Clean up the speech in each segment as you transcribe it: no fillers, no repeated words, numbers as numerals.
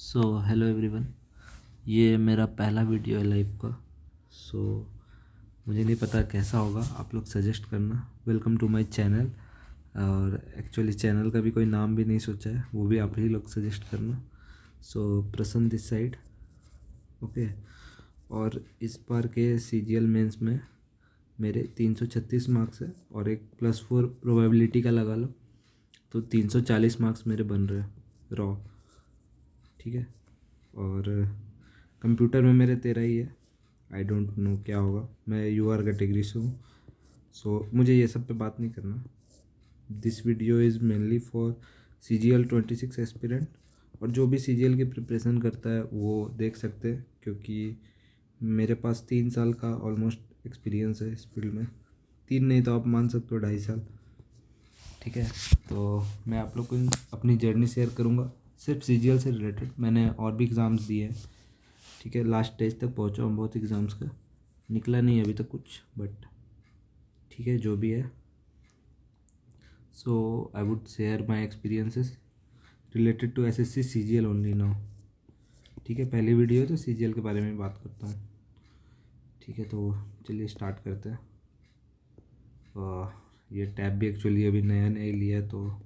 Hello everyone. ये मेरा पहला वीडियो है लाइव का। सो मुझे नहीं पता कैसा होगा, आप लोग सजेस्ट करना। Welcome to my channel. और एक्चुअली चैनल का भी कोई नाम भी नहीं सोचा है, वो भी आप ही लोग सजेस्ट करना। प्रसन्न दिस साइड। ओके। और इस बार के सीजीएल मेंस में मेरे 336 मार्क्स है और एक +4 प्रोबेबिलिटी का लगा लो, तो 340 मार्क्स मेरे बन रहे हैं रॉ। ठीक है। और कंप्यूटर में मेरे 13 ही है। आई डोंट नो क्या होगा, मैं यूआर कैटेगरी से हूँ। मुझे ये सब पे बात नहीं करना। This video is mainly for CGL 26 aspirant, और जो भी CGL की प्रिपरेशन करता है वो देख सकते हैं, क्योंकि मेरे पास 3 साल का ऑलमोस्ट एक्सपीरियंस है इस फील्ड में। 3 नहीं तो आप मान सकते हो 2.5 साल। ठीक है। तो मैं आप लोग को अपनी जर्नी शेयर करूँगा, सिर्फ CGL से रिलेटेड। मैंने और भी एग्ज़ाम्स दिए हैं। ठीक है, लास्ट स्टेज तक पहुँचा हूँ बहुत एग्ज़ाम्स का, निकला नहीं अभी तक कुछ, बट ठीक है जो भी है। I would share my experiences related to SSC CGL only now. ठीक है, पहली वीडियो है तो CGL के बारे में बात करता हूँ। ठीक है, तो चलिए स्टार्ट करते हैं। ये टैब भी एक्चुअली अभी नया नया लिया है, तो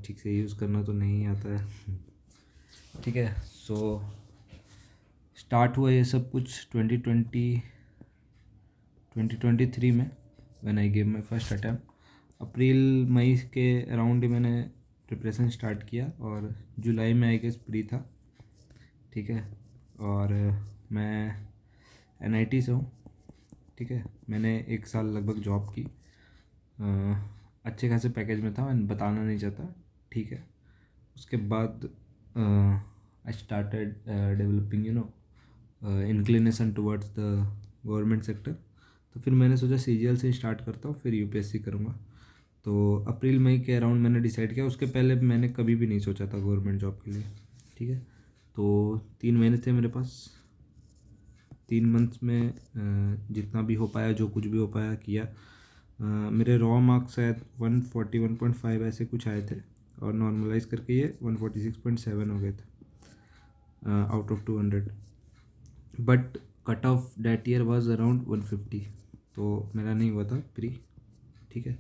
ठीक से यूज़ करना तो नहीं आता है। ठीक है। स्टार्ट हुआ ये सब कुछ 2023 में, when I gave my first attempt. अप्रैल मई के अराउंड ही मैंने प्रिपरेशन स्टार्ट किया, और जुलाई में आई गेस प्री था। ठीक है। और मैं NIT से हूँ। ठीक है, मैंने 1 साल लगभग जॉब की। अच्छे खासे पैकेज में था, मैं बताना नहीं चाहता। ठीक है। उसके बाद I started developing inclination towards the government sector. तो फिर मैंने सोचा CGL से स्टार्ट करता हूँ, फिर UPSC करूँगा। तो अप्रैल मई के अराउंड मैंने डिसाइड किया। उसके पहले मैंने कभी भी नहीं सोचा था गवर्नमेंट जॉब के लिए। ठीक है। तो 3 महीने थे मेरे पास। 3 मंथ्स में जितना भी हो पाया, जो कुछ भी हो पाया किया। मेरे रॉ मार्क्स शायद 141.5 ऐसे कुछ आए थे, और नॉर्मलाइज करके ये 146.7 हो गए थे out of 200। But cut off that year was around 150, तो मेरा नहीं हुआ था प्री। ठीक है।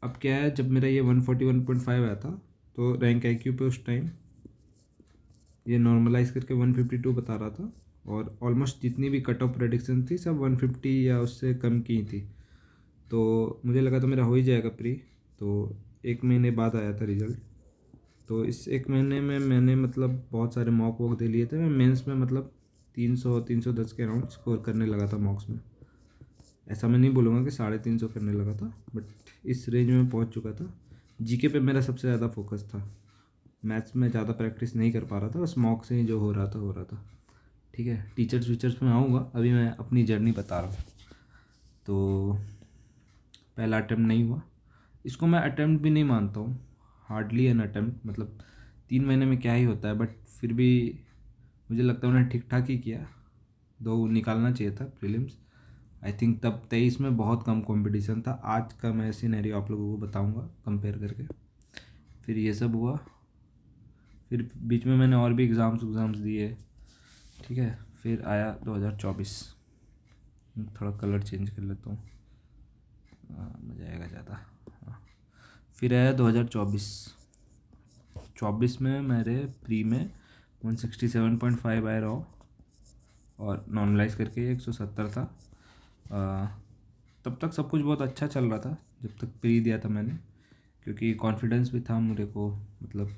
अब क्या है, जब मेरा ये 141.5 आया था, तो रैंक IQ पे उस टाइम ये नॉर्मलाइज करके 152 बता रहा था, और ऑलमोस्ट जितनी भी कट ऑफ प्रेडिक्शन थी सब 150 या उससे कम की थी। तो मुझे लगा तो मेरा हो ही जाएगा प्री। तो 1 महीने बाद आया था रिज़ल्ट। तो इस 1 महीने में मैंने मतलब बहुत सारे मॉक वॉक दे लिए थे। मैं मेंस में मतलब 300-310 के अराउंड स्कोर करने लगा था मॉक्स में। ऐसा मैं नहीं बोलूँगा कि 350 करने लगा था, बट इस रेंज में पहुंच चुका था। GK पे मेरा सबसे ज़्यादा फोकस था। मैथ्स में ज़्यादा प्रैक्टिस नहीं कर पा रहा था, बस मॉक से ही जो हो रहा था हो रहा था। ठीक है, टीचर्स वीचर्स में आऊँगा, अभी मैं अपनी जर्नी बता रहा हूँ। तो पहला अटैम्प्ट नहीं हुआ। इसको मैं अटैम्प्ट भी नहीं मानता हूँ, हार्डली एन अटैम्प्ट। मतलब 3 महीने में क्या ही होता है, बट फिर भी मुझे लगता है उन्होंने ठीक ठाक ही किया। दो निकालना चाहिए था प्रीलिम्स। आई थिंक तब 23 में बहुत कम कंपटीशन था। आज का मैं सिनेरियो आप लोगों को बताऊंगा कंपेयर करके। फिर ये सब हुआ, फिर बीच में मैंने और भी एग्ज़ाम्स दिए। ठीक है। फिर आया 2024। थोड़ा कलर चेंज कर लेता हूँ, मज़ा आएगा ज़्यादा। हाँ। फिर आया 2024। 24 में मेरे प्री में 167.5 आया रहा, और नॉर्मलाइज करके 170 था। तब तक सब कुछ बहुत अच्छा चल रहा था जब तक प्री दिया था मैंने, क्योंकि कॉन्फिडेंस भी था मेरे को। मतलब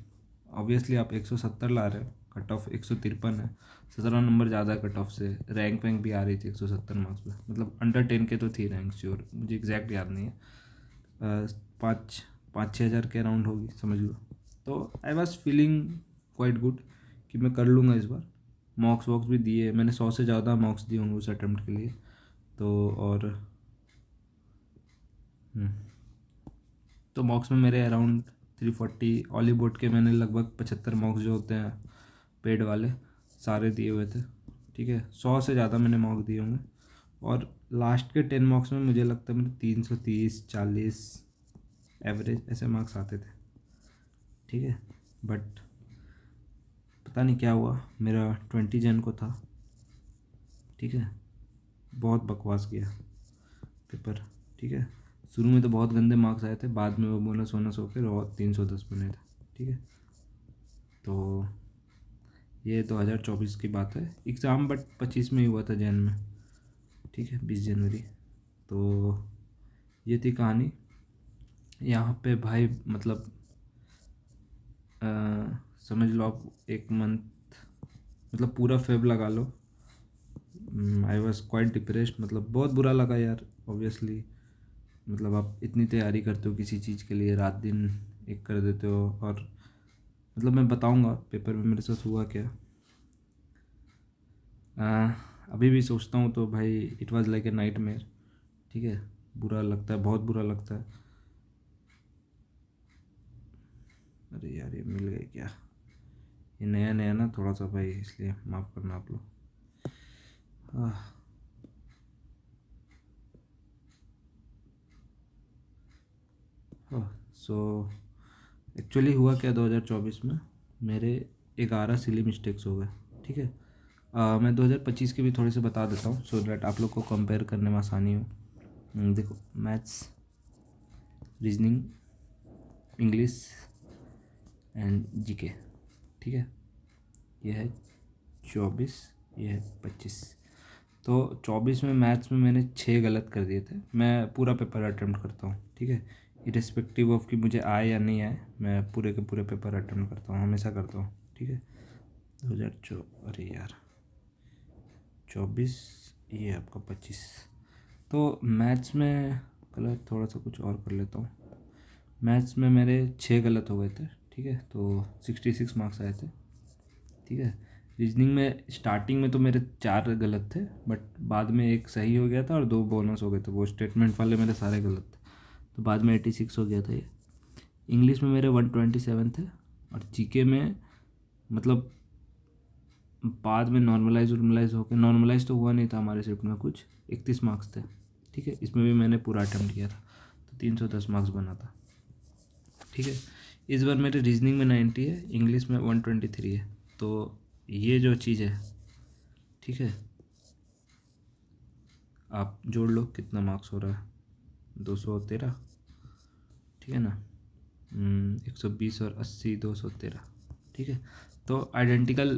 ऑब्वियसली आप 170 ला रहे हो, कट ऑफ 153 है, 17 नंबर ज़्यादा कट ऑफ से। रैंक वैंक भी आ रही थी 170 मार्क्स पे, मतलब अंडर 10 के तो थी रैंक श्योर, मुझे एग्जैक्ट याद नहीं है। 5-6 हज़ार के अराउंड होगी समझ लो। तो I was feeling quite good कि मैं कर लूँगा इस बार। मॉक्स वॉक्स भी दिए मैंने, 100 से ज़्यादा मॉक्स दिए होंगे उस अटैम्प्ट के लिए। तो और तो मॉक्स में मेरे अराउंड 340, ऑली बोर्ड के मैंने लगभग 75 मॉक्स जो होते हैं पेड वाले सारे दिए हुए थे। ठीक है, 100 से ज़्यादा मैंने मॉक दिए होंगे। और लास्ट के 10 मॉक्स में मुझे लगता है मेरे 330-40 एवरेज ऐसे मार्क्स आते थे। ठीक है, बट पता नहीं क्या हुआ, मेरा 20 जन को था, ठीक है। बहुत बकवास किया पेपर, ठीक है। शुरू में तो बहुत गंदे मार्क्स आए थे, बाद में वो बोनस वोनस होकर और 310 बने थे, ठीक है। तो ये 2024 की बात है। एग्ज़ाम बट 25 में ही हुआ था जैन में, ठीक है, 20 जनवरी। तो ये थी कहानी। यहाँ पे भाई मतलब समझ लो आप 1 मंथ मतलब पूरा फेब लगा लो, आई वॉज क्वाइट डिप्रेस्ड। मतलब बहुत बुरा लगा यार, ऑब्वियसली। मतलब आप इतनी तैयारी करते हो किसी चीज़ के लिए, रात दिन एक कर देते हो। और मतलब मैं बताऊंगा पेपर में मेरे साथ हुआ क्या। अभी भी सोचता हूँ तो भाई it was like a nightmare, ठीक है। बुरा लगता है, बहुत बुरा लगता है। अरे यार ये मिल गए क्या, ये नया नया ना थोड़ा सा भाई, इसलिए माफ़ करना आप लोग। सो एक्चुअली हुआ क्या 2024 में, मेरे 11 सिली मिस्टेक्स हो गए, ठीक है। मैं 2025 के भी थोड़े से बता देता हूँ सो दैट आप लोग को कंपेयर करने में आसानी हो। देखो, maths, reasoning, English and GK, ठीक है। ये है 24, ये है 25। तो 24 में मैथ्स में मैंने 6 गलत कर दिए थे। मैं पूरा पेपर अटेम्प्ट करता हूँ, ठीक है, इरिस्पेक्टिव ऑफ कि मुझे आए या नहीं आए, मैं पूरे के पूरे पेपर अटेम्प्ट करता हूँ, हमेशा करता हूँ, ठीक है। 2024, अरे यार 24, ये आपका 25। तो मैथ्स में कलर थोड़ा सा कुछ और कर लेता हूँ। मैथ्स में मेरे 6 गलत हो गए थे, ठीक है, तो 66 मार्क्स आए थे, ठीक है। रीजनिंग में स्टार्टिंग में तो मेरे 4 गलत थे, बट बाद में एक सही हो गया था और 2 बोनस हो गए थे, वो स्टेटमेंट वाले मेरे सारे गलत थे, तो बाद में 86 हो गया था ये। इंग्लिश में मेरे 127 थे, और जीके में मतलब बाद में नॉर्मलाइज होकर, नॉर्मलाइज तो हुआ नहीं था हमारे शिफ्ट में, कुछ 31 मार्क्स थे, ठीक है। इसमें भी मैंने पूरा अटेम्प्ट किया था, तो 310 मार्क्स बना था, ठीक है। इस बार मेरे रीजनिंग में 90 है, इंग्लिश में 123 है। तो ये जो चीज़ है, ठीक है, आप जोड़ लो कितना मार्क्स हो रहा है, 213, ठीक है ना। 120 और 80, 213, ठीक है। तो आइडेंटिकल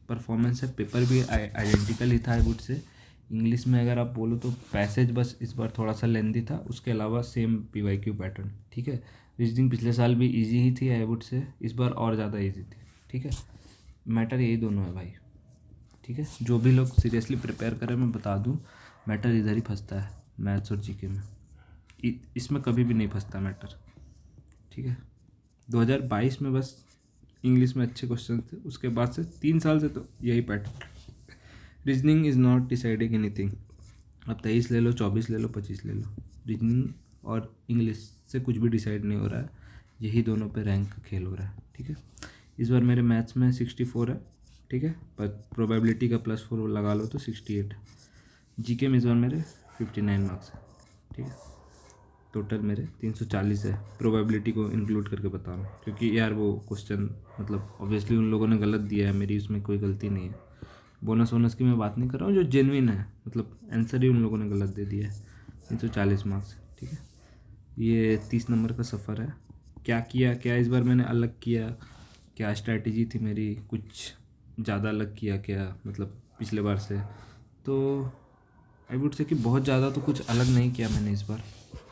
परफॉर्मेंस है, पेपर भी आइडेंटिकल ही था आई वुड से। इंग्लिश में अगर आप बोलो तो पैसेज बस इस बार थोड़ा सा लेंदी था, उसके अलावा सेम पीवाईक्यू पैटर्न, ठीक है। रीजनिंग पिछले साल भी इजी ही थी आई वुड से, इस बार और ज़्यादा इजी थी, ठीक है। मैटर यही दोनों है भाई, ठीक है। जो भी लोग सीरियसली प्रिपेयर करें, मैं बता दूं, मैटर इधर ही फंसता है, मैथ्स और जीके में। इसमें कभी भी नहीं फंसता मैटर, ठीक है। 2022 में बस इंग्लिश में अच्छे क्वेश्चन थे, उसके बाद से 3 साल से तो यही pattern. Reasoning is not deciding anything. अब 23 ले लो, 24 ले लो, 25 ले लो, रीजनिंग और इंग्लिश से कुछ भी डिसाइड नहीं हो रहा है, यही दोनों पे रैंक का खेल हो रहा है, ठीक है। इस बार मेरे मैथ्स में 64 है, ठीक है, पर प्रोबेबिलिटी का +4 लगा लो तो 68 है। जीके में इस बार मेरे 59 मार्क्स है, ठीक है। टोटल मेरे 340 है, प्रोबेबिलिटी को इंक्लूड करके बता रहा हूँ, क्योंकि यार वो क्वेश्चन मतलब ऑब्वियसली उन लोगों ने गलत दिया है, मेरी उसमें कोई गलती नहीं है। बोनस वोनस की मैं बात नहीं कर रहा हूँ, जो जेन्युइन है, मतलब आंसर ही उन लोगों ने गलत दे दिया है। 340 मार्क्स, ठीक है। ये 30 नंबर का सफ़र है। क्या किया, क्या इस बार मैंने अलग किया, क्या स्ट्रैटेजी थी मेरी, कुछ ज़्यादा अलग किया क्या, मतलब पिछले बार से। तो आई वुड से कि बहुत ज़्यादा तो कुछ अलग नहीं किया मैंने इस बार,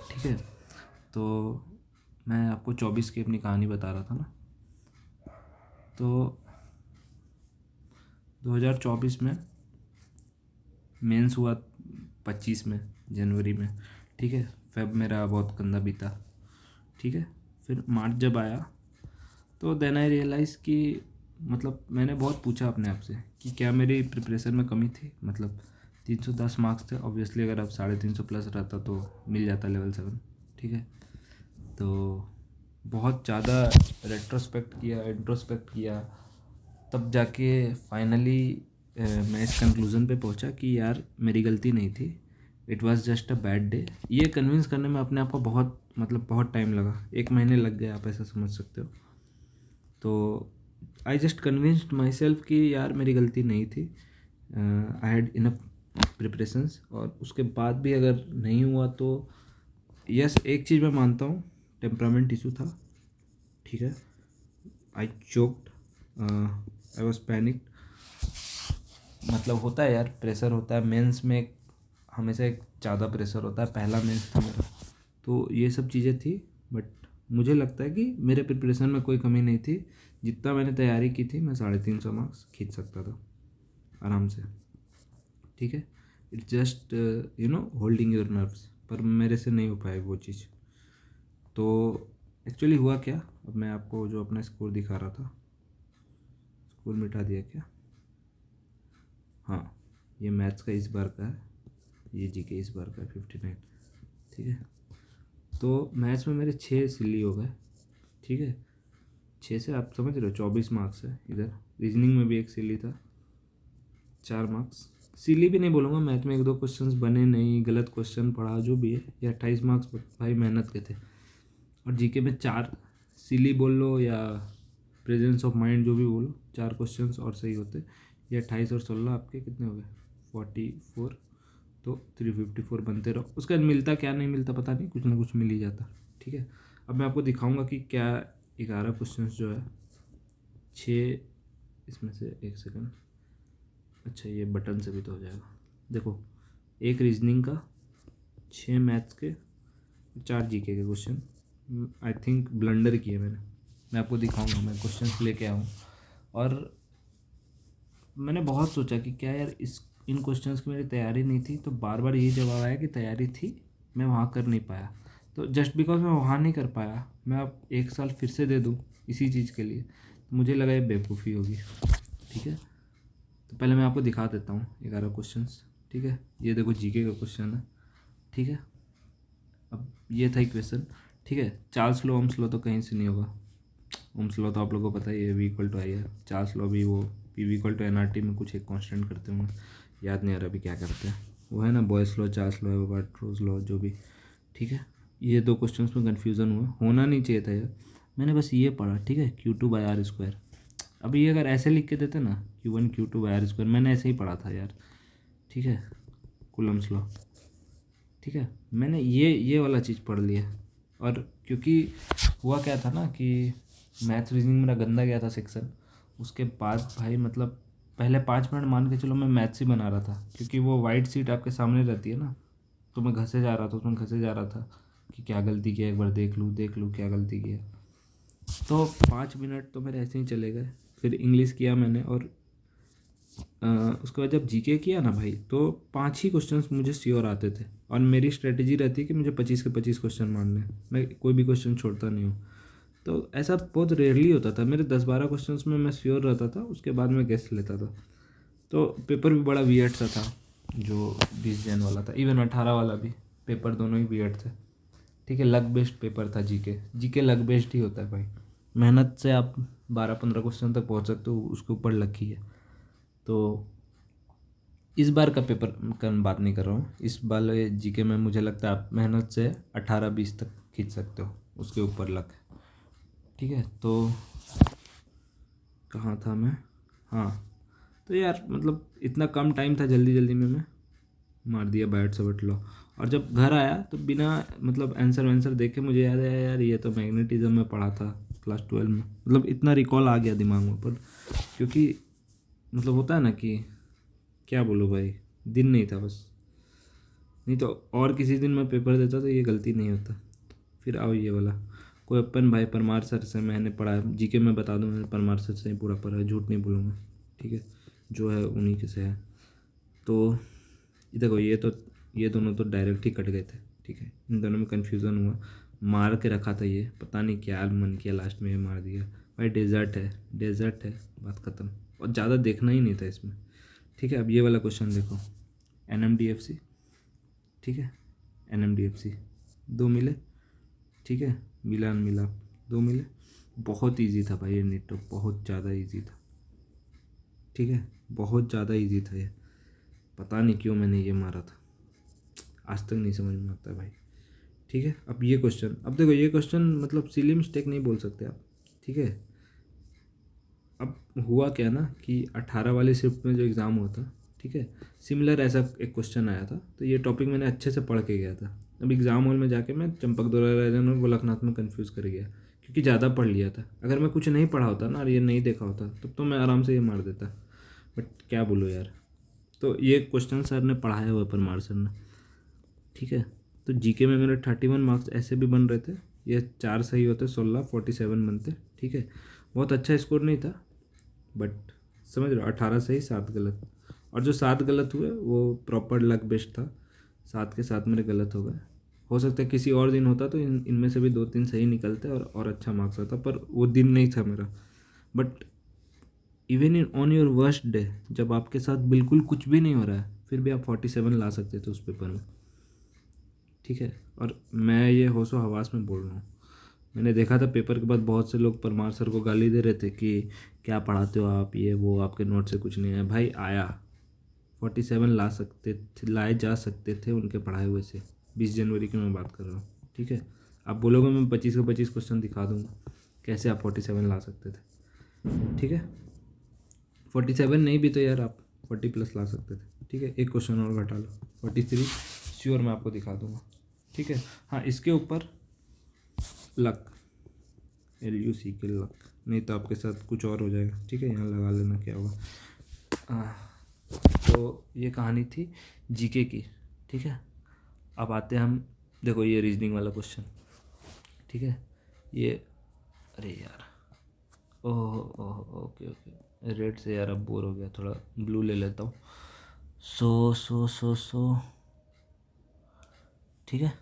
ठीक है। तो मैं आपको 24 की अपनी कहानी बता रहा था ना। तो 2024 में मेंस हुआ 25 में, जनवरी में, ठीक है। फेब मेरा बहुत गंदा बीता, ठीक है। फिर मार्च जब आया तो देन आई रियलाइज़ कि मतलब मैंने बहुत पूछा अपने आप से कि क्या मेरी प्रिपरेशन में कमी थी। मतलब 310 मार्क्स थे, ऑब्वियसली अगर अब 350 प्लस रहता तो मिल जाता लेवल 7, ठीक है। तो बहुत ज़्यादा रेट्रोस्पेक्ट किया, इंट्रोस्पेक्ट किया, तब जाके फाइनली मैं इस कंक्लूज़न पे पहुंचा कि यार मेरी गलती नहीं थी, it was just a bad day. ये कन्विंस करने में अपने आप को बहुत मतलब बहुत टाइम लगा, 1 महीने लग गया, आप ऐसा समझ सकते हो। तो I just convinced my self कि यार मेरी गलती नहीं थी, आई हैड इनफ प्रिपरेशंस, और उसके बाद भी अगर नहीं हुआ तो यस, एक चीज़ मैं मानता हूँ, टेम्परामेंट इशू था, ठीक है। आई चोक्ड, आई वॉज पैनिक, मतलब होता है यार, प्रेशर होता है मेंस में, हमेशा एक ज़्यादा प्रेशर होता है, पहला मेंस था मेरा, तो ये सब चीज़ें थी। बट मुझे लगता है कि मेरे प्रिपरेशन में कोई कमी नहीं थी, जितना मैंने तैयारी की थी मैं 350 मार्क्स खींच सकता था आराम से, ठीक है। It's just holding your nerves, पर मेरे से नहीं हो पाए वो चीज़। तो एक्चुअली हुआ क्या, अब मैं आपको जो अपना स्कोर दिखा रहा था, स्कोर मिटा दिया क्या, हाँ, ये मैथ्स का इस बार का है, ये जीके इस बार का है 59, ठीक है। तो मैथ्स में मेरे 6 सिल्ली हो गए, ठीक है। 6 से आप समझ रहे हो 24 मार्क्स है इधर। रीजनिंग में भी एक सिल्ली था, 4 मार्क्स। सिली भी नहीं बोलूँगा, मैथ में 1-2 क्वेश्चंस बने नहीं, गलत क्वेश्चन पढ़ा, जो भी है, ये 28 मार्क्स भाई मेहनत के थे। और जीके में 4 सिली बोल लो या प्रेजेंस ऑफ माइंड, जो भी बोलो, 4 क्वेश्चंस और सही होते, ये 28 और 16 आपके कितने हो गए 44, तो 354 बनते रहो। उसका मिलता क्या नहीं मिलता पता नहीं, कुछ ना कुछ मिल ही जाता, ठीक है। अब मैं आपको दिखाऊंगा कि क्या 11 क्वेश्चन जो है, 6 इसमें से, एक सेकंड, अच्छा ये बटन से भी तो हो जाएगा, देखो, एक रीजनिंग का, 6 मैथ्स के, 4 जीके के क्वेश्चन, आई थिंक ब्लंडर किए मैंने, मैं आपको दिखाऊंगा, मैं क्वेश्चंस लेके आऊँ। और मैंने बहुत सोचा कि क्या यार इन क्वेश्चंस की मेरी तैयारी नहीं थी, तो बार बार यही जवाब आया कि तैयारी थी, मैं वहाँ कर नहीं पाया। तो जस्ट बिकॉज मैं वहाँ नहीं कर पाया, मैं अब 1 साल फिर से दे दूँ इसी चीज़ के लिए, तो मुझे लगा ये बेवकूफ़ी होगी, ठीक है। तो पहले मैं आपको दिखा देता हूँ 11 क्वेश्चंस, ठीक है। ये देखो जीके का क्वेश्चन है, ठीक है। अब ये था इक्वेशन, ठीक है। चार्ल्स लॉ, ओम्स लॉ तो कहीं से नहीं होगा, ओम्स लॉ तो आप लोगों को पता ही है, V = I है। चार्ल्स लॉ भी वो PV = NRT में कुछ एक कांस्टेंट करते होंगे, याद नहीं आ रहा अभी क्या करते हैं, वो है ना, बॉयस लॉ, चार्ल्स लॉ, वाटरोज लॉ, जो भी, ठीक है। ये 2 क्वेश्चंस में कन्फ्यूज़न हुआ, होना नहीं चाहिए था यार, मैंने बस ये पढ़ा, ठीक है, Q2/R²। अब ये अगर ऐसे लिख के देते ना, Q1 Q2/R², मैंने ऐसे ही पढ़ा था यार, ठीक है, कूलम्स लॉ, ठीक है। मैंने ये वाला चीज़ पढ़ लिया। और क्योंकि हुआ क्या था ना कि मैथ रीजनिंग मेरा गंदा गया था सेक्शन, उसके बाद भाई मतलब पहले 5 मिनट मान के चलो मैं मैथ्स ही बना रहा था, क्योंकि वो वाइट शीट आपके सामने रहती है ना, तो मैं घसे जा रहा था, उसमें घसे जा रहा था कि क्या गलती किया, एक बार देख लूँ क्या गलती किया। तो 5 मिनट तो मेरे ऐसे ही चले गए। फिर इंग्लिश किया मैंने, और उसके बाद जब जीके किया ना भाई, तो 5 ही क्वेश्चंस मुझे श्योर आते थे, और मेरी स्ट्रेटेजी रहती है कि मुझे 25 के 25 क्वेश्चन मारने हैं, मैं कोई भी क्वेश्चन छोड़ता नहीं हूँ। तो ऐसा बहुत रेयरली होता था, मेरे 10-12 क्वेश्चंस में मैं श्योर रहता था, उसके बाद मैं गेस लेता था। तो पेपर भी बड़ा वियर्ड सा था, जो 20 जन वाला था, इवन 18 वाला भी, पेपर दोनों ही वियर्ड थे, ठीक है। लक बेस्ड पेपर था जीके, जीके लक बेस्ड ही होता है भाई, मेहनत से आप 12-15 क्वेश्चन तक पहुँच सकते हो, उसके ऊपर लक ही है। तो इस बार का पेपर का बात नहीं कर रहा हूँ, इस बार जीके में मुझे लगता है आप मेहनत से 18-20 तक खींच सकते हो, उसके ऊपर लक है, ठीक है। तो कहाँ था मैं, हाँ, तो यार मतलब इतना कम टाइम था, जल्दी जल्दी में मैं मार दिया बायट सवट लॉ। और जब घर आया तो बिना मतलब आंसर वांसर देखे मुझे याद आया यार ये तो मैग्नेटिज्म में पढ़ा था क्लास 12 में, मतलब इतना रिकॉल आ गया दिमाग में। पर क्योंकि मतलब होता है ना कि क्या बोलूँ भाई, दिन नहीं था बस, नहीं तो और किसी दिन मैं पेपर देता तो ये गलती नहीं होता। फिर आओ ये वाला, कोई अपन भाई परमार सर से मैंने पढ़ा, जीके में बता दूँ, मैंने परमार सर से ही पूरा पढ़ा है, झूठ नहीं बोलूँगा, ठीक है, जो है उन्हीं के से है। तो ये देखो, ये दोनों तो डायरेक्ट ही कट गए थे, ठीक है, इन दोनों में कन्फ्यूज़न हुआ, मार के रखा था ये, पता नहीं क्या मन किया, लास्ट में ये मार दिया भाई। डेजर्ट है, बात ख़त्म, और ज़्यादा देखना ही नहीं था इसमें, ठीक है। अब ये वाला क्वेश्चन देखो, NMDFC, ठीक है, NMDFC 2 मिले, ठीक है, मिलान मिलाप 2 मिले, बहुत इजी था भाई ये नीट, तो बहुत ज़्यादा इजी था, ठीक है, बहुत ज़्यादा इजी था ये, पता नहीं क्यों मैंने ये मारा था, आज तक नहीं समझ में आता भाई, ठीक है। अब ये क्वेश्चन, अब देखो ये क्वेश्चन मतलब सिली मिस्टेक नहीं बोल सकते आप, ठीक है, अब हुआ क्या ना कि 18 वाली शिफ्ट में जो एग्ज़ाम हुआ था, ठीक है, सिमिलर ऐसा एक क्वेश्चन आया था, तो ये टॉपिक मैंने अच्छे से पढ़ के गया था। अब एग्ज़ाम हॉल में जाके मैं चंपक राजन और गोलकनाथ में कंफ्यूज कर गया, क्योंकि ज़्यादा पढ़ लिया था। अगर मैं कुछ नहीं पढ़ा होता ना और ये नहीं देखा होता तब तो मैं आराम से ये मार देता, बट क्या बोलूँ यार। तो ये क्वेश्चन सर ने पढ़ाया हुआ परमार सर ने, ठीक है। तो जीके में मेरे 31 मार्क्स ऐसे भी बन रहे थे, ये 4 सही होते 16 47 बनते, ठीक है। बहुत अच्छा स्कोर नहीं था, बट समझ रहे हो, 18 सही 7 गलत। और जो 7 गलत हुए वो प्रॉपर लक बेस्ट था, 7 के 7 मेरे गलत हो गए। हो सकता है किसी और दिन होता तो इनमें से भी 2-3 सही निकलते और अच्छा मार्क्स आता, पर वो दिन नहीं था मेरा। But even in on your worst day, जब आपके साथ बिल्कुल कुछ भी नहीं हो रहा है, फिर भी आप 47 ला सकते थे उस पेपर में, ठीक है। और मैं ये होशो हवास में बोल रहा हूँ। मैंने देखा था पेपर के बाद बहुत से लोग परमार सर को गाली दे रहे थे कि क्या पढ़ाते हो आप, ये वो, आपके नोट से कुछ नहीं है। भाई आया 47 ला सकते थे, लाए जा सकते थे उनके पढ़ाए हुए से। 20 जनवरी की मैं बात कर रहा हूँ, ठीक है। आप बोलोगे मैं 25 के 25 क्वेश्चन दिखा दूँगा कैसे आप 47 ला सकते थे, ठीक है। 47 नहीं भी तो यार आप 40+ ला सकते थे, ठीक है। एक क्वेश्चन और घटा लो, 43 श्योर मैं आपको दिखा दूँगा, ठीक है। हाँ, इसके ऊपर लक, LUC के लक, नहीं तो आपके साथ कुछ और हो जाएगा, ठीक है। यहाँ लगा लेना क्या होगा। तो ये कहानी थी जीके की, ठीक है। अब आते हैं हम, देखो ये रीजनिंग वाला क्वेश्चन, ठीक है। ये अरे यार, ओह ओह, ओके ओके, रेड से यार अब बोर हो गया, थोड़ा ब्लू ले लेता हूँ। सो ठीक है,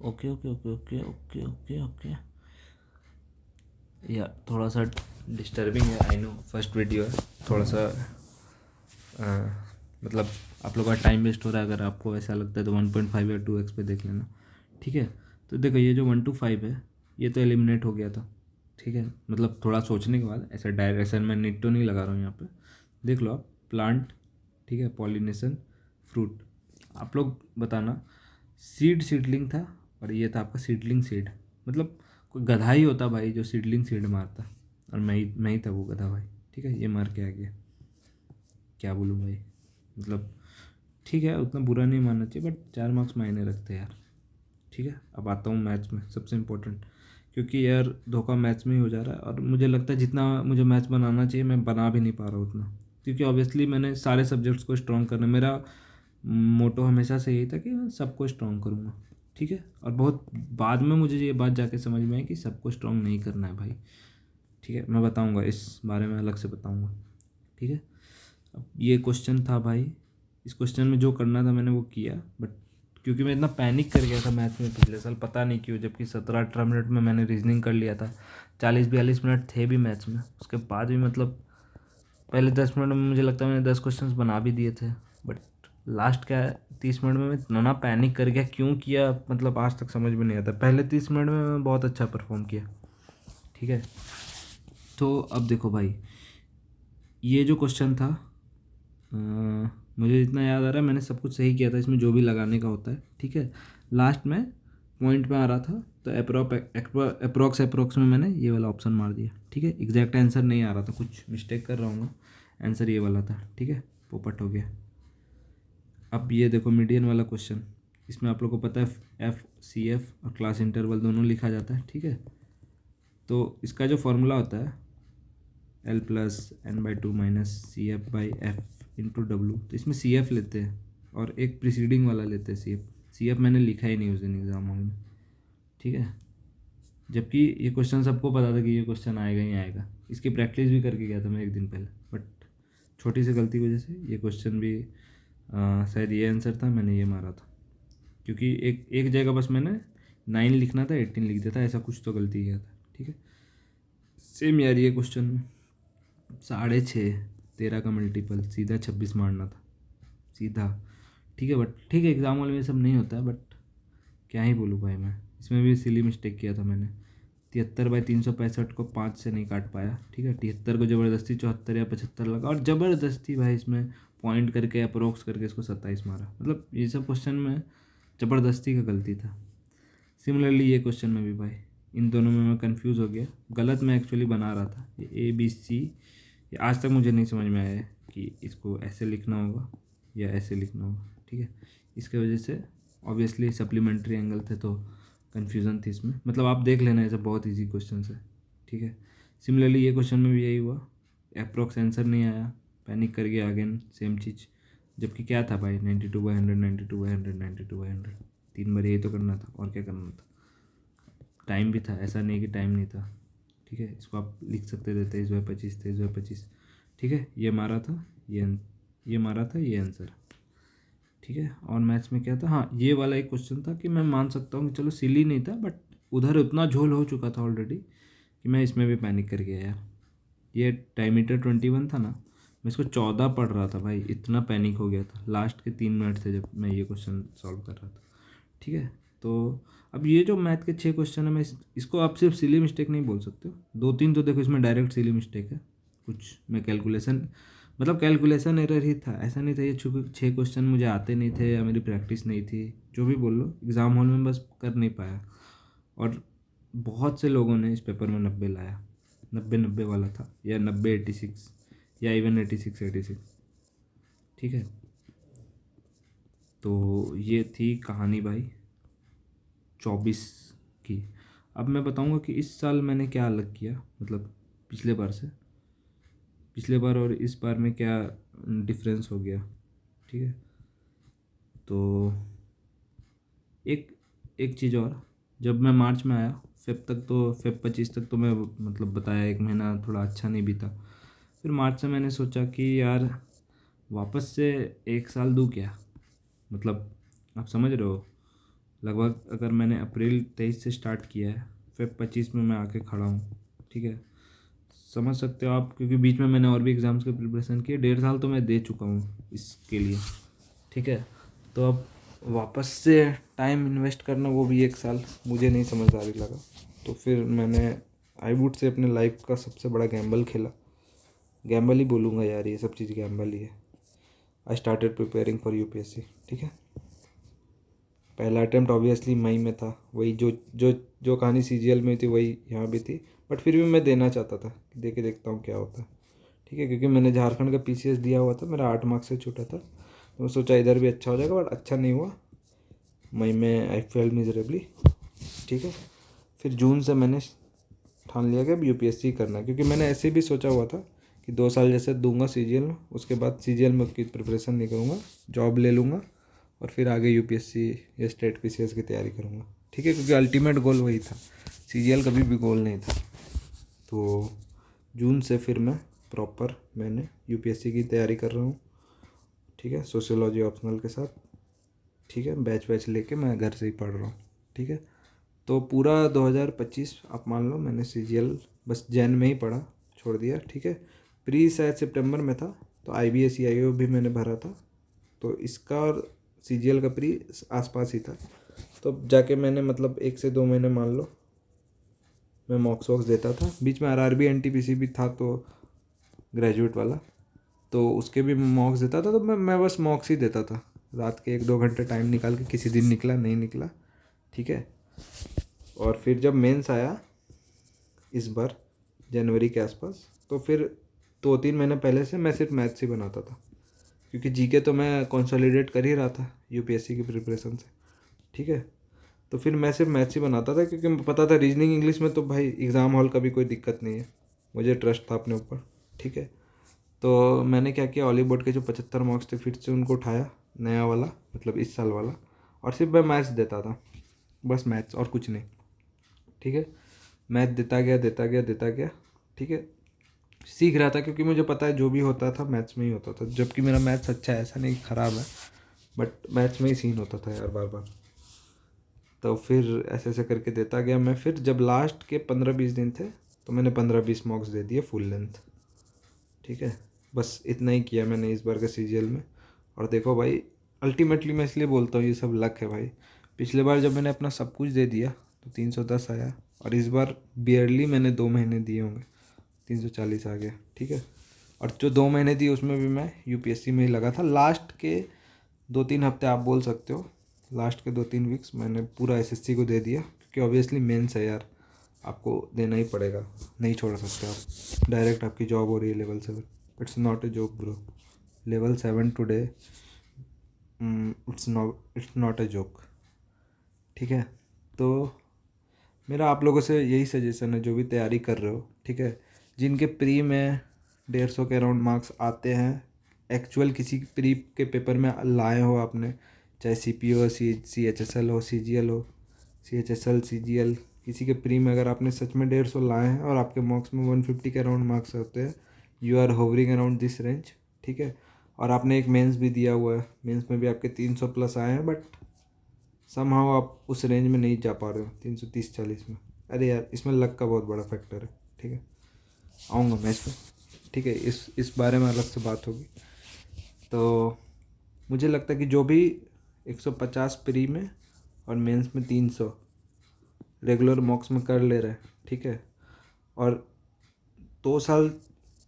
okay okay okay okay okay okay okay. यार थोड़ा सा डिस्टर्बिंग है, आई नो, फर्स्ट वीडियो है, थोड़ा सा मतलब आप लोग का टाइम वेस्ट हो रहा है। अगर आपको ऐसा लगता है तो 1.5 या 2x पे देख लेना, ठीक है। तो देखो ये जो 1 to 5 है, ये तो एलिमिनेट हो गया था, ठीक है। मतलब थोड़ा सोचने के बाद, ऐसा डायरेक्शन में नीट तो नहीं लगा रहा हूँ यहाँ पे, देख लो आप। प्लांट, ठीक है, पॉलिनेशन, फ्रूट। आप लोग बताना, सीडलिंग था और ये था आपका सीडलिंग सीड। मतलब कोई गधा ही होता भाई जो सीडलिंग सीड मारता, और मैं ही था वो गधा भाई, ठीक है। ये मार के आ गया, क्या बोलूँ भाई। मतलब ठीक है, उतना बुरा नहीं मानना चाहिए, बट 4 मार्क्स मायने रखते हैं यार, ठीक है। अब आता हूँ मैथ्स में, सबसे इम्पोर्टेंट, क्योंकि यार धोखा मैथ्स में ही हो जा रहा है। और मुझे लगता है जितना मुझे मैथ्स बनाना चाहिए मैं बना भी नहीं पा रहा हूँ उतना, क्योंकि ऑब्वियसली मैंने सारे सब्जेक्ट्स को स्ट्रॉन्ग करना, मेरा मोटो हमेशा से यही था कि मैं सबको स्ट्रॉन्ग करूँगा, ठीक है। और बहुत बाद में मुझे ये बात जाके समझ में आई कि सबको स्ट्रॉन्ग नहीं करना है भाई, ठीक है। मैं बताऊँगा इस बारे में, अलग से बताऊँगा, ठीक है। अब ये क्वेश्चन था भाई, इस क्वेश्चन में जो करना था मैंने वो किया, बट क्योंकि मैं इतना पैनिक कर गया था मैथ्स में पिछले साल, पता नहीं क्यों, जबकि 17-18 मिनट में मैंने रीजनिंग कर लिया था, 40-42 मिनट थे भी मैथ्स में, उसके बाद भी मतलब पहले 10 मिनट में मुझे लगता है मैंने 10 क्वेश्चन बना भी दिए थे। बट लास्ट क्या 30 मिनट में मैं इतना पैनिक कर गया, क्यों किया मतलब आज तक समझ में नहीं आता। पहले 30 मिनट में मैं बहुत अच्छा परफॉर्म किया, ठीक है। तो अब देखो भाई, ये जो क्वेश्चन था, मुझे इतना याद आ रहा है मैंने सब कुछ सही किया था इसमें, जो भी लगाने का होता है, ठीक है। लास्ट में पॉइंट में आ रहा था तो अप्रोक्स में मैंने ये वाला ऑप्शन मार दिया, ठीक है। एग्जैक्ट आंसर नहीं आ रहा था, कुछ मिस्टेक कर रहा हूँ, आंसर ये वाला था, ठीक है। पोपट हो गया। अब ये देखो मीडियन वाला क्वेश्चन, इसमें आप लोग को पता है FCF और क्लास इंटरवल दोनों लिखा जाता है, ठीक है। तो इसका जो फॉर्मूला होता है L+N/2 - CF/F/W, तो इसमें CF लेते हैं और एक प्रीसीडिंग वाला लेते हैं CF मैंने लिखा ही नहीं उस दिन एग्ज़ाम हॉल में, ठीक है। जबकि ये क्वेश्चन सबको पता था कि ये क्वेश्चन आएगा ही आएगा, इसकी प्रैक्टिस भी करके गया था मैं एक दिन पहले, बट छोटी सी गलती की वजह से ये क्वेश्चन भी शायद ये आंसर था, मैंने ये मारा था। क्योंकि एक एक जगह बस मैंने 9 लिखना था 18 लिख दिया था, ऐसा कुछ तो गलती किया था, ठीक है। सेम यार ये क्वेश्चन में 6.5 13 का मल्टीपल सीधा 26 मारना था, सीधा, ठीक है। बट ठीक है, एग्ज़ाम वाले में सब नहीं होता है, बट क्या ही बोलूँ भाई, मैं इसमें भी सिली मिस्टेक किया था मैंने। 73/365 को 5 से नहीं काट पाया, ठीक है। 73 को ज़बरदस्ती 74 या 75 लगा, और ज़बरदस्ती भाई इसमें पॉइंट करके अप्रोक्स करके इसको 27 मारा। मतलब ये सब क्वेश्चन में ज़बरदस्ती का गलती था। सिमिलरली ये क्वेश्चन में भी भाई इन दोनों में मैं कंफ्यूज हो गया। गलत मैं एक्चुअली बना रहा था। ये ABC ये आज तक मुझे नहीं समझ में आया है कि इसको ऐसे लिखना होगा या ऐसे लिखना होगा। ठीक है, इसके वजह से ऑब्वियसली सप्लीमेंट्री एंगल थे तो कन्फ्यूज़न थी इसमें। मतलब आप देख लेना, ऐसा बहुत ईजी क्वेश्चन है। ठीक है, सिमिलरली ये क्वेश्चन में भी यही हुआ, अप्रॉक्स आंसर नहीं आया, पैनिक कर गया अगेन सेम चीज़। जबकि क्या था भाई, 92/100 92/100 92/100 3 बार यही तो करना था और क्या करना था। टाइम भी था, ऐसा नहीं कि टाइम नहीं था। ठीक है, इसको आप लिख सकते थे 23/25 23/25। ठीक है, ये मारा था, ये मारा था ये आंसर। ठीक है, और मैथ्स में क्या था, हाँ ये वाला एक क्वेश्चन था कि मैं मान सकता हूँ कि चलो सिली नहीं था, बट उधर उतना झोल हो चुका था ऑलरेडी कि मैं इसमें भी पैनिक कर गया यार। ये डायमीटर 21 था ना, मैं इसको 14 पढ़ रहा था भाई, इतना पैनिक हो गया था। लास्ट के 3 मिनट थे जब मैं ये क्वेश्चन सॉल्व कर रहा था। ठीक है, तो अब ये जो मैथ के 6 क्वेश्चन है, मैं इसको आप सिर्फ सिली मिस्टेक नहीं बोल सकते हो। 2-3 तो देखो इसमें डायरेक्ट सिली मिस्टेक है, कुछ मैं कैलकुलेशन मतलब कैलकुलेशन एरर ही था। ऐसा नहीं था ये 6 क्वेश्चन मुझे आते नहीं थे या मेरी प्रैक्टिस नहीं थी, जो भी बोल लो, एग्ज़ाम हॉल में बस कर नहीं पाया। और बहुत से लोगों ने इस पेपर में 90 लाया, 90 वाला था, या 90-86 या इवन 86-86। ठीक है, तो ये थी कहानी भाई 24 की। अब मैं बताऊंगा कि इस साल मैंने क्या अलग किया, मतलब पिछले बार और इस बार में क्या डिफरेंस हो गया। ठीक है, तो एक एक चीज़ और, जब मैं मार्च में आया, फेब 25 तक तो मैं मतलब बताया 1 महीना थोड़ा अच्छा नहीं बीता। फिर मार्च से मैंने सोचा कि यार वापस से 1 साल दूँ क्या, मतलब आप समझ रहे हो। लगभग अगर मैंने अप्रैल 23 से स्टार्ट किया है, फेब 25 में मैं आके खड़ा हूँ। ठीक है, समझ सकते हो आप, क्योंकि बीच में मैंने और भी एग्ज़ाम्स की प्रिपरेशन की है। 1.5 साल तो मैं दे चुका हूँ इसके लिए। ठीक है, तो अब वापस से टाइम इन्वेस्ट करना, वो भी 1 साल, मुझे नहीं समझदारी लगा। तो फिर मैंने आई वुड से अपने लाइफ का सबसे बड़ा गैम्बल खेला। गैम्बल ही बोलूँगा यार, ये सब चीज़ गैम्बल ही है। I started preparing for UPSC। ठीक है, पहला अटैम्प्ट ऑब्वियसली मई में था, वही जो जो जो कहानी CGL में थी वही यहाँ भी थी, बट फिर भी मैं देना चाहता था कि दे के देखता हूँ क्या होता है। ठीक है, क्योंकि मैंने झारखंड का PCS दिया हुआ था, मेरा 8 मार्क्स से छूटा था, तो मैं सोचा इधर भी अच्छा हो जाएगा, बट अच्छा नहीं हुआ। मई में आई फेल मिजरेबली। ठीक है, फिर जून से मैंने ठान लिया कि अब UPSC करना है, क्योंकि मैंने ऐसे भी सोचा हुआ था कि 2 साल जैसे दूंगा CGL में, उसके बाद CGL में उसकी प्रिपरेशन नहीं करूँगा, जॉब ले लूँगा और फिर आगे UPSC या स्टेट PCS की तैयारी करूँगा। ठीक है, क्योंकि अल्टीमेट गोल वही था, CGL कभी भी गोल नहीं था। तो जून से फिर मैं प्रॉपर मैंने UPSC की तैयारी कर रहा हूँ। ठीक है, सोशियोलॉजी ऑप्शनल के साथ। ठीक है, बैच लेके मैं घर से ही पढ़ रहा हूँ। ठीक है, तो पूरा 2025 आप मान लो मैंने CGL बस जैन में ही पढ़ा, छोड़ दिया। ठीक है, प्री शायद सितंबर में था, तो IBS CIO भी मैंने भरा था, तो इसका और CGL का प्री आसपास ही था। तो जाके मैंने मतलब 1 से 2 महीने मान लो मैं मॉक्स वॉक्स देता था। बीच में RRB NTPC भी था, तो ग्रेजुएट वाला, तो उसके भी मॉक्स देता था। तो मैं बस मॉक्स ही देता था, रात के 1-2 घंटे टाइम निकाल के, किसी दिन निकला नहीं निकला। ठीक है, और फिर जब मेंस आया इस बार जनवरी के आसपास, तो फिर 2-3 महीने पहले से मैं सिर्फ मैथ्स ही बनाता था, क्योंकि GK तो मैं कंसोलिडेट कर ही रहा था UPSC की प्रिपरेशन से। ठीक है, तो फिर मैं सिर्फ मैथ्स ही बनाता था, क्योंकि मुझे पता था रीजनिंग इंग्लिश में तो भाई एग्ज़ाम हॉल का भी कोई दिक्कत नहीं है, मुझे ट्रस्ट था अपने ऊपर। ठीक है, तो मैंने क्या किया, ऑली बोर्ड के जो 75 मार्क्स थे फिर से उनको उठाया, नया वाला मतलब इस साल वाला, और सिर्फ मैं मैथ्स देता था, बस मैथ्स और कुछ नहीं। ठीक है, मैथ देता गया। ठीक है, सीख रहा था, क्योंकि मुझे पता है जो भी होता था मैथ्स में ही होता था, जबकि मेरा मैथ्स अच्छा है, ऐसा नहीं ख़राब है, बट मैथ्स में ही सीन होता था यार बार बार। तो फिर ऐसे ऐसे करके देता गया मैं। फिर जब लास्ट के 15-20 दिन थे, तो मैंने 15-20 मार्क्स दे दिए फुल लेंथ। ठीक है, बस इतना ही किया मैंने इस बार के CGL में। और देखो भाई, अल्टीमेटली मैं इसलिए बोलता हूँ ये सब लक है भाई। पिछले बार जब मैंने अपना सब कुछ दे दिया तो 310 आया, और इस बार बियरली मैंने 2 महीने दिए होंगे, 340 आ गया। ठीक है, और जो 2 महीने दिए उसमें भी मैं UPSC में ही लगा था। लास्ट के 2-3 हफ्ते आप बोल सकते हो, लास्ट के 2-3 वीक्स मैंने पूरा SSC को दे दिया, क्योंकि ऑब्वियसली मेंस है यार, आपको देना ही पड़ेगा, नहीं छोड़ सकते आप। डायरेक्ट आपकी जॉब हो रही है level 7। It's not a joke bro. Level 7 today, it's not a joke. ठीक है, तो मेरा आप लोगों से यही सजेशन है जो भी तैयारी कर रहे हो, ठीक है, जिनके प्री में 150 के अराउंड मार्क्स आते हैं, एक्चुअल किसी प्री के पेपर में लाए हो आपने, चाहे CPO हो, CHSL हो, CGL हो, CHSL CGL, किसी के प्री में अगर आपने सच में 150 लाए हैं और आपके मार्क्स में 150 के अराउंड मार्क्स होते हैं, you are hovering around this range, ठीक है। और आपने एक मेंस भी दिया हुआ है, मेंस में भी आपके 300 प्लस आए हैं, बट समहाउ आप उस रेंज में नहीं जा पा रहे हो 330-40 में। अरे यार, इसमें लक का बहुत बड़ा फैक्टर है, ठीक है। आऊँगा मैं इसमें, ठीक है, इस बारे में अलग से बात होगी। तो मुझे लगता है कि जो भी 150 प्री में और मेंस में 300 रेगुलर मॉक्स में कर ले रहे हैं, ठीक है, और 2 साल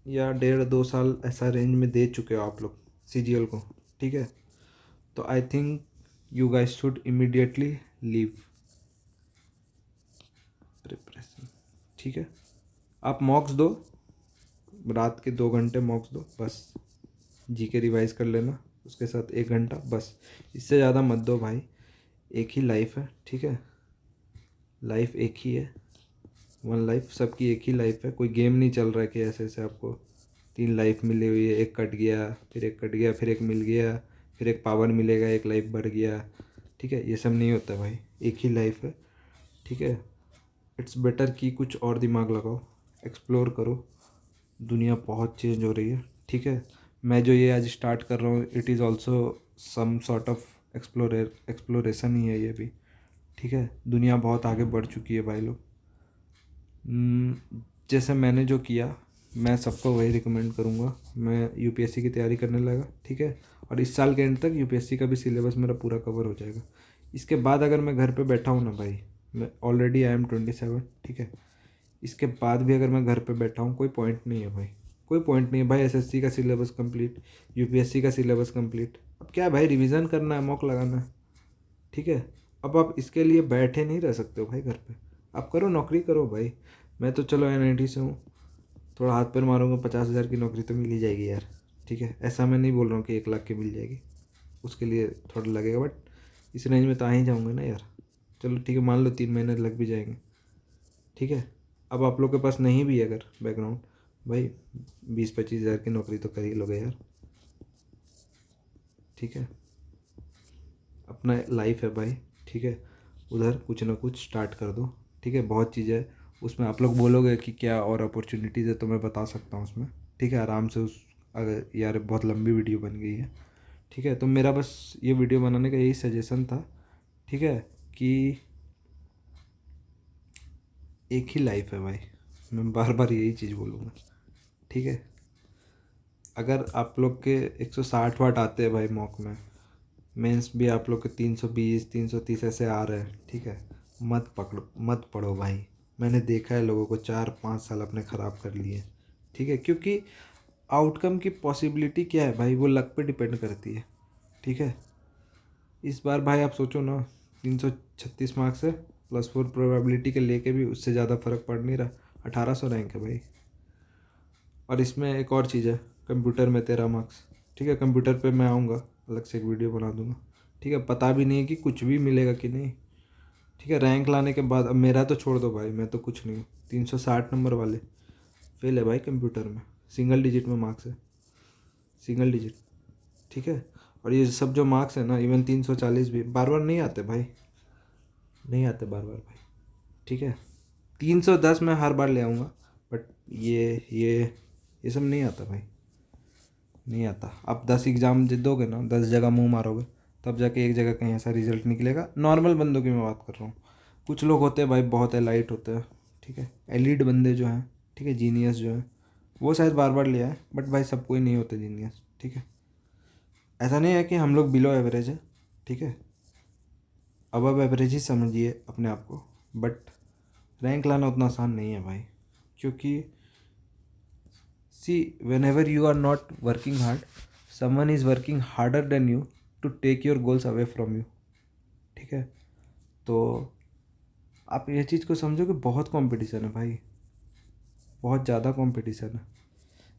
या 1.5-2 साल ऐसा रेंज में दे चुके हो आप लोग CGL को, ठीक है, तो I think you guys should immediately leave preparation, ठीक है। आप मॉक्स दो, रात के 2 घंटे मॉक्स दो बस, GK रिवाइज कर लेना, उसके साथ 1 घंटा बस, इससे ज़्यादा मत दो भाई। एक ही लाइफ है, ठीक है, लाइफ एक ही है, 1 लाइफ, सबकी एक ही लाइफ है। कोई गेम नहीं चल रहा है कि ऐसे ऐसे आपको 3 लाइफ मिली हुई है, एक कट गया, फिर एक कट गया, फिर एक मिल गया, फिर एक पावर मिलेगा, एक लाइफ बढ़ गया, ठीक है, ये सब नहीं होता भाई, एक ही लाइफ है, ठीक है। इट्स बेटर कि कुछ और दिमाग लगाओ, एक्सप्लोर करो, दुनिया बहुत चेंज हो रही है, ठीक है। मैं जो ये आज स्टार्ट कर रहा हूँ, it is also some sort of exploration ही है ये भी, ठीक है। दुनिया बहुत आगे बढ़ चुकी है भाई लोग। जैसे मैंने जो किया, मैं सबको वही रिकमेंड करूँगा। मैं UPSC की तैयारी करने लगा, ठीक है, और इस साल के एंड तक UPSC का भी सिलेबस मेरा पूरा कवर हो जाएगा। इसके बाद अगर मैं घर पे बैठा हूँ ना भाई, मैं ऑलरेडी I am 27, ठीक है, इसके बाद भी अगर मैं घर पे बैठा हूँ, कोई पॉइंट नहीं है भाई, कोई पॉइंट नहीं है भाई। SSC का सिलेबस कंप्लीट, UPSC का सिलेबस कंप्लीट, अब क्या है भाई, रिवीजन करना है, मॉक लगाना है, ठीक है। अब आप इसके लिए बैठे नहीं रह सकते हो भाई घर पे, आप करो, नौकरी करो भाई। मैं तो चलो NIT से हूँ, थोड़ा हाथ पैर मारूंगा, 50,000 की नौकरी तो मिल ही जाएगी यार, ठीक है। ऐसा मैं नहीं बोल रहा हूँ कि 1 लाख की मिल जाएगी, उसके लिए थोड़ा लगेगा, बट इस रेंज में तो आ ही जाऊँगा ना यार। चलो ठीक है, मान लो 3 महीने लग भी जाएंगे, ठीक है। अब आप लोग के पास नहीं भी है अगर बैकग्राउंड, भाई 20-25 हज़ार की नौकरी तो कर ही लोगे यार, ठीक है। अपना लाइफ है भाई, ठीक है, उधर कुछ ना कुछ स्टार्ट कर दो, ठीक है। बहुत चीज़ें उसमें, आप लोग बोलोगे कि क्या और अपॉर्चुनिटीज़ है, तो मैं बता सकता हूँ उसमें, ठीक है, आराम से। उस अगर यार बहुत लंबी वीडियो बन गई है, ठीक है, तो मेरा बस ये वीडियो बनाने का यही सजेशन था, ठीक है, कि एक ही लाइफ है भाई, मैं बार बार यही चीज़ बोलूँगा, ठीक है। अगर आप लोग के 160 वाट आते हैं भाई मॉक में, मेंस भी आप लोग के 320 330 ऐसे आ रहे हैं, ठीक है, मत पढ़ो भाई। मैंने देखा है लोगों को 4-5 साल अपने ख़राब कर लिए, ठीक है, क्योंकि आउटकम की पॉसिबिलिटी क्या है भाई, वो लक पे डिपेंड करती है, ठीक है। इस बार भाई आप सोचो ना, 336 मार्क्स है, +4 प्रोबेबिलिटी के लेके भी उससे ज़्यादा फ़र्क पड़ नहीं रहा, 1800 रैंक है भाई। और इसमें एक और चीज़ है, कंप्यूटर में 13 मार्क्स, ठीक है, कंप्यूटर पे मैं आऊँगा, अलग से एक वीडियो बना दूँगा, ठीक है। पता भी नहीं है कि कुछ भी मिलेगा कि नहीं, ठीक है। रैंक लाने के बाद, अब मेरा तो छोड़ दो भाई, मैं तो कुछ नहीं हूँ, 360 नंबर वाले फेल है भाई कंप्यूटर में, सिंगल डिजिट में मार्क्स है, सिंगल डिजिट, ठीक है। और ये सब जो मार्क्स है ना, इवन 340 भी बार बार नहीं आते भाई, नहीं आते बार बार भाई, ठीक है। 310 मैं हर बार ले आऊँगा, बट ये सब नहीं आता भाई, नहीं आता। आप 10 एग्ज़ाम दोगे ना, 10 जगह मुंह मारोगे, तब जाके एक जगह कहीं ऐसा रिजल्ट निकलेगा। नॉर्मल बंदों की मैं बात कर रहा हूँ, कुछ लोग होते हैं भाई बहुत एलाइट होते हैं, ठीक है, एलिट बंदे जो हैं, ठीक है, जीनियस जो है, वो शायद बार बार ले आए, बट भाई सब कोई नहीं होते जीनियस, ठीक है। ऐसा नहीं है कि हम लोग बिलो एवरेज है, ठीक है, अबव एवरेज ही समझिए अपने आप को, बट रैंक लाना उतना आसान नहीं है भाई, क्योंकि see whenever you are not working hard, someone is working harder than you to take your goals away from you, ठीक है। तो आप ये चीज़ को समझो कि बहुत कंपटीशन है भाई, बहुत ज़्यादा कंपटीशन है।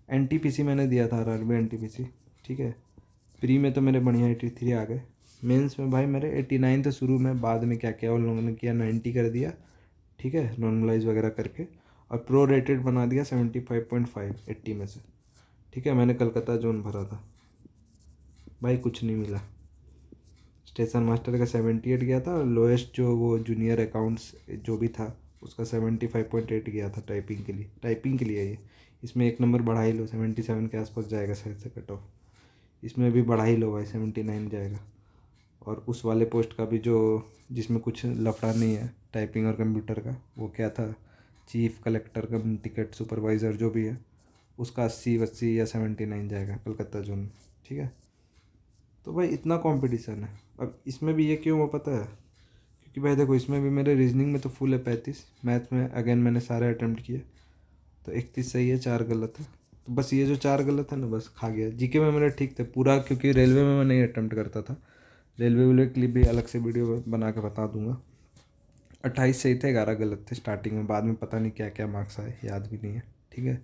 एनटीपीसी मैंने दिया था, आरआरबी एनटीपीसी, ठीक है। प्री में तो मेरे बढ़िया 83 आ गए। मेंस में भाई मेरे 89 थे शुरू में, बाद में क्या किया उन लोगों ने किया 90 कर दिया, ठीक है, नॉर्मलाइज वगैरह करके, और प्रो रेटेड बना दिया 75.5 80 में से, ठीक है। मैंने कलकत्ता जोन भरा था भाई, कुछ नहीं मिला। स्टेशन मास्टर का 78 गया था, और लोएस्ट जो वो जूनियर अकाउंट्स जो भी था उसका 75.8 गया था टाइपिंग के लिए। टाइपिंग के लिए ये, इसमें एक नंबर बढ़ा ही लो, 77 के आसपास जाएगा शायद से कट ऑफ। इसमें भी बढ़ा ही लो भाई, 79 जाएगा। और उस वाले पोस्ट का भी जो, जिसमें कुछ लफड़ा नहीं है टाइपिंग और कंप्यूटर का, वो क्या था, चीफ कलेक्टर का टिकट सुपरवाइज़र जो भी है, उसका 80 या 79 जाएगा कलकत्ता जोन में, ठीक है। तो भाई इतना कंपटीशन है। अब इसमें भी ये क्यों हुआ पता है, क्योंकि भाई देखो इसमें भी मेरे रीजनिंग में तो फुल है 35, मैथ में अगेन मैंने सारे अटैम्प्ट किए तो 31 सही है, 4 गलत है। तो बस ये जो 4 गलत है ना, बस खा गया। जीके में मेरे ठीक थे पूरा, क्योंकि रेलवे में मैं नहीं अटैम्प्ट करता था। रेलवे वाले क्लिप भी अलग से वीडियो बना के बता दूंगा। 28 सही थे, 11 गलत थे स्टार्टिंग में, बाद में पता नहीं क्या क्या मार्क्स आए, याद भी नहीं है, ठीक है।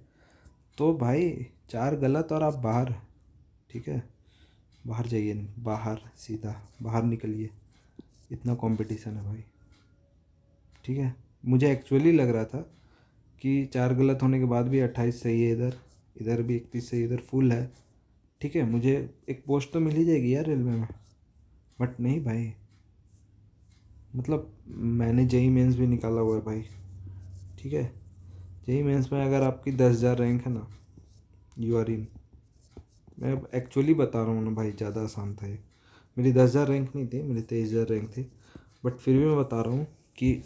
तो भाई 4 गलत और आप बाहर, ठीक है, बाहर जाइए, बाहर सीधा बाहर निकलिए, इतना कंपटीशन है भाई, ठीक है। मुझे एक्चुअली लग रहा था कि 4 गलत होने के बाद भी 28 सही है, इधर इधर भी 31 सही, इधर फुल है, ठीक है, मुझे एक पोस्ट तो मिल ही जाएगी यार रेलवे में। बट नहीं भाई, मतलब मैंने जेई मेंस भी निकाला हुआ है भाई, ठीक है। जेई मेंस में अगर आपकी 10,000 रैंक है ना, यू आर इन। मैं एक्चुअली बता रहा हूँ ना भाई, ज़्यादा आसान था ये। मेरी 10,000 रैंक नहीं थी, मेरी 23,000 रैंक थी, बट फिर भी मैं बता रहा हूँ कि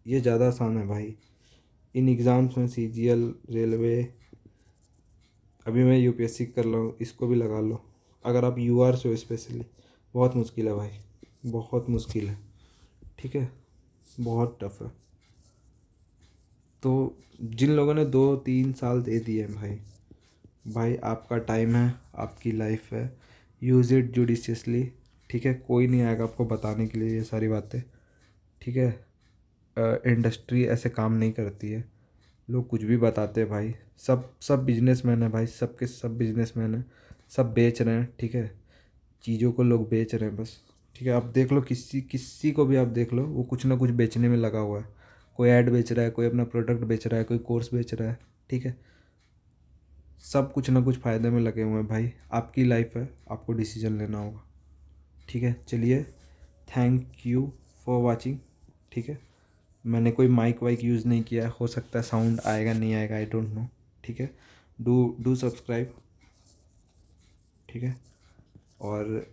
ये ज़्यादा आसान है भाई। इन एग्ज़ाम्स में सीजीएल, रेलवे, अभी मैं यूपीएससी कर रहा हूँ, इसको भी लगा लो। अगर आप यूआर से हो स्पेशली, बहुत मुश्किल है भाई, बहुत मुश्किल है, ठीक है, बहुत टफ है। तो जिन लोगों ने 2-3 साल दे दिए हैं भाई, भाई आपका टाइम है, आपकी लाइफ है, यूज़ इट जुडिशियसली, ठीक है। कोई नहीं आएगा आपको बताने के लिए ये सारी बातें, ठीक है। इंडस्ट्री ऐसे काम नहीं करती है, लोग कुछ भी बताते हैं भाई। सब सब बिजनेसमैन है भाई, सबके सब बिजनेसमैन है, सब बेच रहे हैं, ठीक है। चीज़ों को लोग बेच रहे हैं बस, ठीक है। आप देख लो, किसी किसी को भी आप देख लो, वो कुछ ना कुछ बेचने में लगा हुआ है। कोई ऐड बेच रहा है, कोई अपना प्रोडक्ट बेच रहा है, कोई कोर्स बेच रहा है, ठीक है। सब कुछ ना कुछ फ़ायदे में लगे हुए हैं भाई। आपकी लाइफ है, आपको डिसीजन लेना होगा, ठीक है। चलिए, थैंक यू फॉर वाचिंग, ठीक है। मैंने कोई माइक वाइक यूज़ नहीं किया, हो सकता है साउंड आएगा नहीं आएगा, आई डोंट नो, ठीक है। डू सब्सक्राइब, ठीक है। और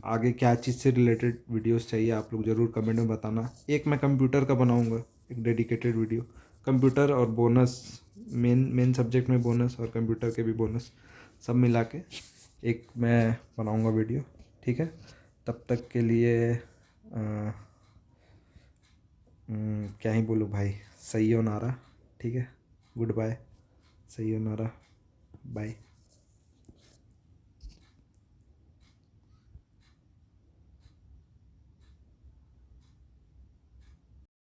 आगे क्या चीज़ से रिलेटेड वीडियोस चाहिए आप लोग ज़रूर कमेंट में बताना। एक मैं कंप्यूटर का बनाऊंगा, एक डेडिकेटेड वीडियो, कंप्यूटर और बोनस, मेन मेन सब्जेक्ट में बोनस और कंप्यूटर के भी बोनस सब मिला के एक मैं बनाऊंगा वीडियो, ठीक है। तब तक के लिए क्या ही बोलूँ भाई, सही हो नारा, ठीक है। गुड बाय, सही हो नारा, बाय।